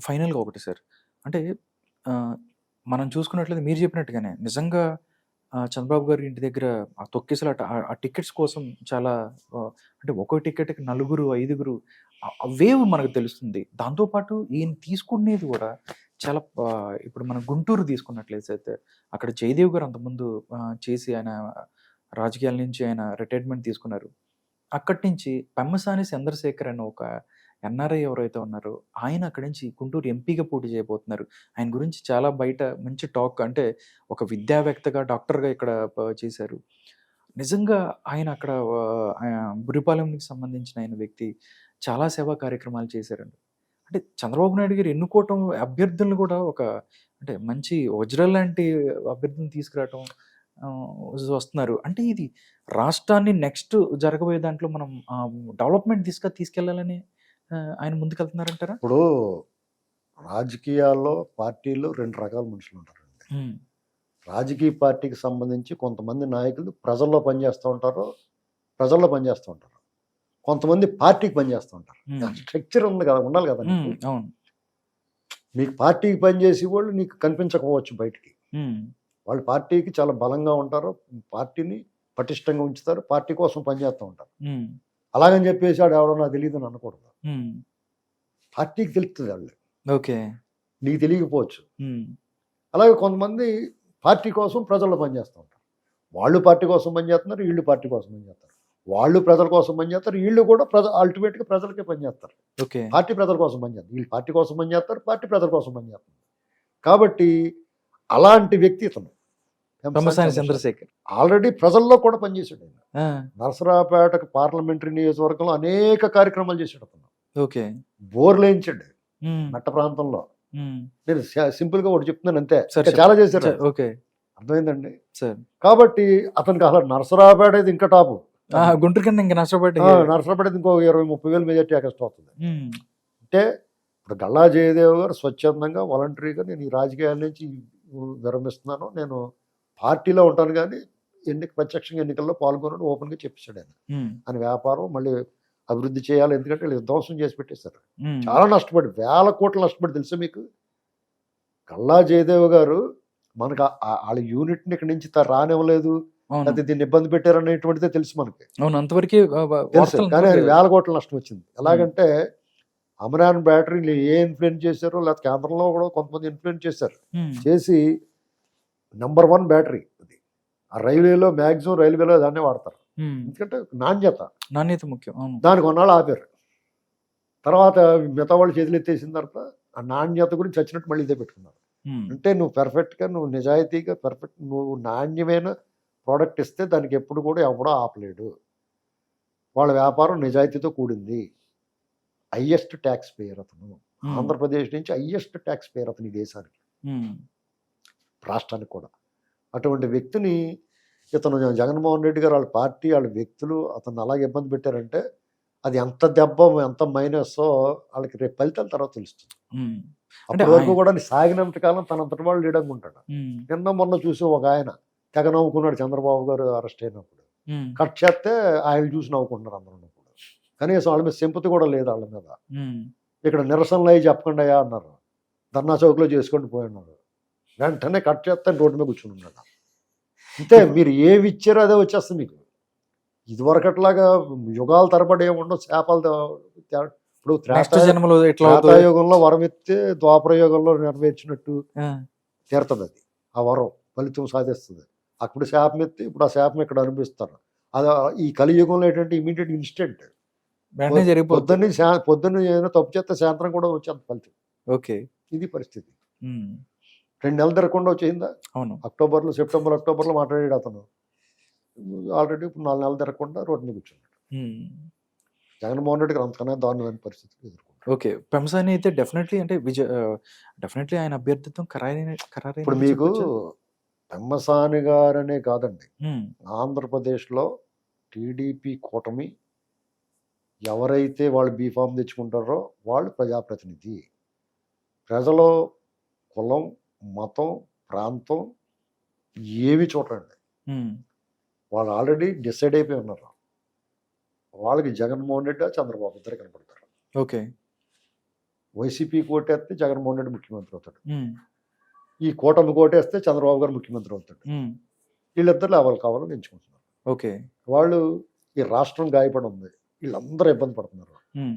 ఫైనల్‌గా ఒకటి సార్. అంటే ఆహ్, మనం చూసుకున్నట్లయితే మీరు చెప్పినట్టుగానే నిజంగా చంద్రబాబు గారి ఇంటి దగ్గర ఆ తొక్కిసలాట ఆ టికెట్స్ కోసం చాలా అంటే ఒక్కో టికెట్‌కి నలుగురు, ఐదుగురు ఆ వేవ్ మనకు తెలుస్తుంది. దాంతో పాటు ఈయన తీసుకునేది గూడా చాలా ఇప్పుడు మనం గుంటూరు తీసుకున్నట్లయితే అక్కడ జయదేవ్ గారు అంతకుముందు చేసి ఆయన రాజకీయాల నుంచి ఆయన రిటైర్మెంట్ తీసుకున్నారు. అక్కడి నుంచి పెమ్మసాని చంద్రశేఖర్ అనే ఒక ఎన్ఆర్ఐ ఎవరైతే ఉన్నారో, ఆయన అక్కడి నుంచి గుంటూరు ఎంపీగా పోటీ చేయబోతున్నారు. ఆయన గురించి చాలా బయట మంచి టాక్ అంటే, ఒక విద్యావేత్తగా, డాక్టర్‌గా ఇక్కడ చేశారు. నిజంగా ఆయన అక్కడ బురిపాలెంకి సంబంధించిన ఆయన వ్యక్తి. చాలా సేవా కార్యక్రమాలు చేశారండి. అంటే చంద్రబాబు నాయుడు గారు ఎన్నుకోవటం అభ్యర్థులను కూడా ఒక అంటే మంచి వజ్రం లాంటి అభ్యర్థిని తీసుకురావటం వస్తున్నారు. అంటే ఇది రాష్ట్రాన్ని నెక్స్ట్ జరగబోయే దాంట్లో మనం డెవలప్‌మెంట్ దిశగా తీసుకెళ్లాలని ఆయన ముందుకెళ్తున్నారంటారా? ఇప్పుడు రాజకీయాల్లో పార్టీల్లో 2 రకాల మనుషులుంటారండి. హ్మ్. రాజకీయ పార్టీకి సంబంధించి కొంతమంది నాయకులు ప్రజల్లో పనిచేస్తూ ఉంటారు. ప్రజల్లో పనిచేస్తూ ఉంటారు. కొంతమంది పార్టీకి పనిచేస్తూ ఉంటారు. స్ట్రక్చర్ ఉంది కదా, ఉండాలి కదా. అవును. నీకు పార్టీకి పనిచేసే వాళ్ళు నీకు కనిపించకపోవచ్చు బయటికి. వాళ్ళు పార్టీకి చాలా బలంగా ఉంటారు. పార్టీని పటిష్టంగా ఉంచుతారు. పార్టీ కోసం పనిచేస్తూ ఉంటారు. అలాగని చెప్పేసి ఆడు ఎవడో నాకు తెలియదు అని అనకూడదు. పార్టీకి తెలుస్తుంది వాళ్ళు. ఓకే. నీకు తెలియకపోవచ్చు. అలాగే కొంతమంది పార్టీ కోసం ప్రజల్లో పనిచేస్తూ ఉంటారు. వాళ్ళు పార్టీ కోసం పనిచేస్తున్నారు, వీళ్ళు పార్టీ కోసం పనిచేస్తారు. వాళ్ళు ప్రజల కోసం పనిచేస్తారు, వీళ్ళు కూడా అల్టిమేట్గా ప్రజలకే పనిచేస్తారు. పార్టీ ప్రజల కోసం పనిచేస్తారు, వీళ్ళు పార్టీ కోసం పనిచేస్తారు, పార్టీ ప్రజల కోసం పనిచేస్తారు. కాబట్టి అలాంటి వ్యక్తి ఇతను పెమ్మసాని చంద్రశేఖర్ ఆల్రెడీ ప్రజల్లో కూడా పనిచేసాడు. ఆయన నరసరావుపేట పార్లమెంటరీ నియోజకవర్గంలో అనేక కార్యక్రమాలు చేసాడు అతను. ఓకే. బోర్లు వేయించాడు మెట్ట ప్రాంతంలో. నేను సింపుల్ గా ఒకటి చెప్తున్నాను అంతే, చాలా చేశారు. ఓకే, అర్థమైందండి. కాబట్టి అతనికి అసలు నరసరావుపేట అయితే ఇంకా టాపు. గుంటూరు కింద ఇంకా నరసరావుపేట ఇంకో 20-30 వేలు మెజార్టీ కష్టం అవుతుంది. అంటే ఇప్పుడు గల్లా జయదేవ్ గారు స్వచ్ఛందంగా వాలంటరీగా నేను ఈ రాజకీయాల నుంచి విరమిస్తున్నాను, నేను పార్టీలో ఉంటాను కానీ ప్రత్యక్షంగా ఎన్నికల్లో పాల్గొనని ఓపెన్గా చెప్పేశాడు ఆయన. అని వ్యాపారం మళ్ళీ అభివృద్ధి చేయాలి, ఎందుకంటే వీళ్ళు ధ్వంసం చేసి పెట్టేశారు. చాలా నష్టపడి, 1000 కోట్లు నష్టపడి. తెలుసా మీకు? గల్లా జయదేవ్ గారు మనకు వాళ్ళ యూనిట్ని ఇక్కడి నుంచి రానివ్వలేదు, అది దీన్ని ఇబ్బంది పెట్టారనేటువంటిదే తెలుసు మనకి. అంతవరకు తెలుసు. కానీ ఆయన 1000 కోట్ల నష్టం వచ్చింది. ఎలాగంటే అమరాన్ బ్యాటరీలు ఏ ఇన్ఫ్లుయెన్స్ చేశారో, లేకపోతే కేంద్రంలో కూడా కొంతమంది ఇన్ఫ్లుయెన్స్ చేశారు. చేసి నంబర్ 1 బ్యాటరీ అది. ఆ రైల్వేలో మ్యాక్సిమం రైల్వేలో దాన్నే వాడతారు, ఎందుకంటే నాణ్యత ముఖ్యం. దానికి కొన్నాళ్ళు ఆపారు. తర్వాత మిగతా వాళ్ళు చేతులు ఎత్తేసిన తర్వాత ఆ నాణ్యత గురించి వచ్చినట్టు మళ్ళీ ఇదే పెట్టుకున్నారు. అంటే నువ్వు పెర్ఫెక్ట్గా, నువ్వు నిజాయితీగా, నువ్వు నాణ్యమైన ప్రోడక్ట్ ఇస్తే దానికి ఎప్పుడు కూడా ఎవడో ఆపలేడు. వాళ్ళ వ్యాపారం నిజాయితీతో కూడింది. హైయెస్ట్ ట్యాక్స్ పేయర్ అతను. ఆంధ్రప్రదేశ్ నుంచి హైయెస్ట్ ట్యాక్స్ పేయర్ అతను ఈ దేశానికి, రాష్ట్రానికి కూడా. అటువంటి వ్యక్తిని ఇతను జగన్మోహన్ రెడ్డి గారు, వాళ్ళ పార్టీ, వాళ్ళ వ్యక్తులు అతను అలాగే ఇబ్బంది పెట్టారంటే అది ఎంత దెబ్బ, ఎంత మైనస్ వాళ్ళకి రేపు ఫలితాల తర్వాత తెలుస్తుంది. అప్పటి వరకు కూడా సాగినంత కాలం తనంతటి వాళ్ళు లీడంగా ఉంటాడు. నిన్న మొన్న చూసి ఒక ఆయన తెగ నవ్వుకున్నాడు చంద్రబాబు గారు అరెస్ట్ అయినప్పుడు. కట్ చేస్తే ఆయన చూసి నవ్వుకుంటున్నారు అందరూ. కనీసం వాళ్ళ మీద సింపతి కూడా లేదు వాళ్ళ మీద. ఇక్కడ నిరసనలు అయ్యి చెప్పకుండా అన్నారు, ధర్నా చౌక్లో చేసుకొని పోయి ఉన్నారు. వెంటనే కట్ చేస్తే రోడ్డు మీద కూర్చుని ఉన్నాడు. అంతే, మీరు ఏవి ఇచ్చారో అదే వచ్చేస్తుంది మీకు. ఇదివరకట్లాగా యుగాల తరబడి ఏముండవు శాపాలు. ఇప్పుడు త్రేతాయుగంలో వరం ఎత్తే ద్వాపరయుగంలో నెరవేర్చినట్టు తీరుతుంది అది. ఆ వరం ఫలితం సాధిస్తుంది. అప్పుడు శాపం ఎత్తి ఇప్పుడు ఆ శాపం ఇక్కడ అనిపిస్తారు. అది ఈ కలియుగంలో ఏంటంటే ఇమీడియట్ ఇన్స్టెంట్. పొద్దున్న ఏదైనా తప్పు చేస్తే సాయంత్రం కూడా వచ్చేంత ఫలితం. ఓకే, ఇది పరిస్థితి. 2 నెలలు తిరగకుండా వచ్చేసిందా? అవును. సెప్టెంబర్ అక్టోబర్లో మాట్లాడాడు అతను. ఆల్రెడీ ఇప్పుడు 4 నెలలు తిరగకుండా రోడ్డు మీద కూర్చున్నాడు. జగన్మోహన్ రెడ్డి గారు అంతకన్నా దారుణమైన పరిస్థితులు ఎదుర్కొంటారు. ఓకే, పెమ్మసాని అయితే డెఫినెట్లీ అంటే డెఫినెట్లీ ఆయన అభ్యర్థిత్వం ఖరారైన. ఇప్పుడు మీకు పెమ్మసాని గారనే కాదండి, ఆంధ్రప్రదేశ్లో టీడీపీ కూటమి ఎవరైతే వాళ్ళు బీఫామ్ తెచ్చుకుంటారో వాళ్ళు ప్రజాప్రతినిధి. ప్రజలు కులం, మతం, ప్రాంతం ఏవి చూడండి, వాళ్ళు ఆల్రెడీ డిసైడ్ అయిపోయి ఉన్నారు. వాళ్ళకి జగన్మోహన్ రెడ్డి, చంద్రబాబు ఇద్దరు కనపడతారు. ఓకే. వైసీపీకి ఓటేస్తే జగన్మోహన్ రెడ్డి ముఖ్యమంత్రి అవుతాడు, ఉమ్, ఈ కూటమికి ఓటేస్తే చంద్రబాబు గారు ముఖ్యమంత్రి అవుతాడు. ఉమ్, వీళ్ళిద్దరు ఎవరు కావాలని ఎంచుకుంటున్నారు. ఓకే. వాళ్ళు ఈ రాష్ట్రం గాయపడి ఉంది, వీళ్ళందరూ ఇబ్బంది పడుతున్నారు, ఉమ్,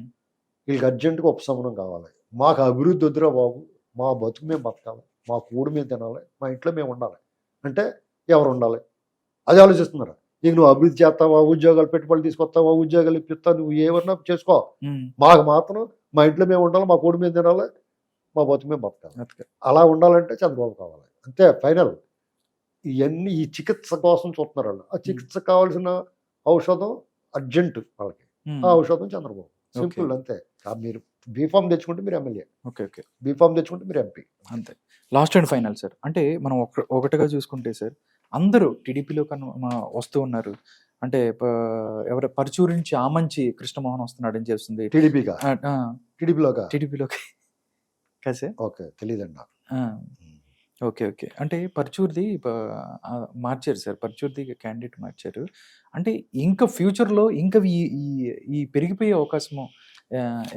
వీళ్ళకి అర్జెంటుగా ఉపశమనం కావాలి. మాకు అభివృద్ధి వద్దురా బాబు, మా బతుకు మేము బతకాలి, మా కూడు మేము తినాలి, మా ఇంట్లో మేము ఉండాలి అంటే ఎవరు ఉండాలి అది ఆలోచిస్తున్నారు. ఇక నువ్వు అభివృద్ధి చేస్తావా, ఉద్యోగాలు పెట్టుబడులు తీసుకొస్తావా, ఉద్యోగాలు ఇప్పిస్తావు, నువ్వు ఏమన్నా చేసుకో, ఉమ్, మాకు మాత్రం మా ఇంట్లో మేము ఉండాలి, మా కూడు మేము తినాలి, మా బతుకు మేము బతకాలి. అతక. అలా ఉండాలంటే చంద్రబాబు కావాలి అంతే ఫైనల్. ఇవన్నీ ఈ చికిత్స కోసం చూస్తున్నారు వాళ్ళు. ఆ చికిత్స కావాల్సిన ఔషధం అర్జెంటు వాళ్ళకి, ఉమ్, ఆ ఔషధం చంద్రబాబు. సింపుల్ అంతే. మీరు బీఫామ్ తెచ్చుకుంటే మీరు ఎమ్మెల్యే, ఓకే, ఓకే, బీఫామ్ తెచ్చుకుంటే మీరు ఎంపీ. అంతే. లాస్ట్ అండ్ ఫైనల్ సార్, అంటే మనం ఒకటిగా చూసుకుంటే సార్, అందరూ టీడీపీలో కన్నా వస్తూ ఉన్నారు. అంటే ఎవరు పరుచూరు నుంచి ఆమంచి కృష్ణమోహన్ వస్తున్నాడు అని చేస్తుంది టీడీపీగా టీడీపీలోగా టీడీపీలోకి కదా సార్. ఓకే తెలియదండి నాకు. Okay, okay. అంటే పరుచూర్ది మార్చారు సార్, పరుచూర్ది క్యాండిడేట్ మార్చారు. అంటే ఇంకా ఫ్యూచర్లో ఇంకా ఈ ఈ ఈ పెరిగిపోయే అవకాశము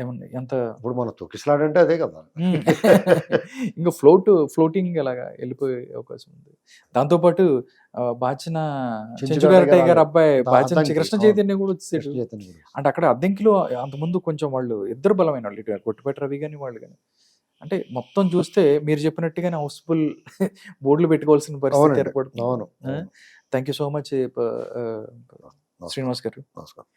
ఏమన్నా ఎంత ఇప్పుడు మనం తొక్కిసలాడంటే అదే కదా. ఇంకా ఫ్లోటింగ్ అలాగా వెళ్ళిపోయే అవకాశం ఉంది. దాంతోపాటు బాచిన చెంచుగారటయ్య గారు అబ్బాయి బాచిన కృష్ణ చైతన్య కూడా వచ్చేసాడు. కృష్ణ చైతన్య గురించి. అంటే అక్కడ అద్దెంకిలో అంతకుముందు కొంచెం వాళ్ళు ఇద్దరు బలమైన వాళ్ళు, ఇటు కొట్టుపేట రవి కానీ వాళ్ళు కానీ. అంటే మొత్తం చూస్తే మీరు చెప్పినట్టుగానే హౌస్ఫుల్ బోర్డులు పెట్టుకోవాల్సిన పరిస్థితి అవునండి. ఏర్పడుతుంది. అవును thank you so much Srinivas గారు. నమస్కారం.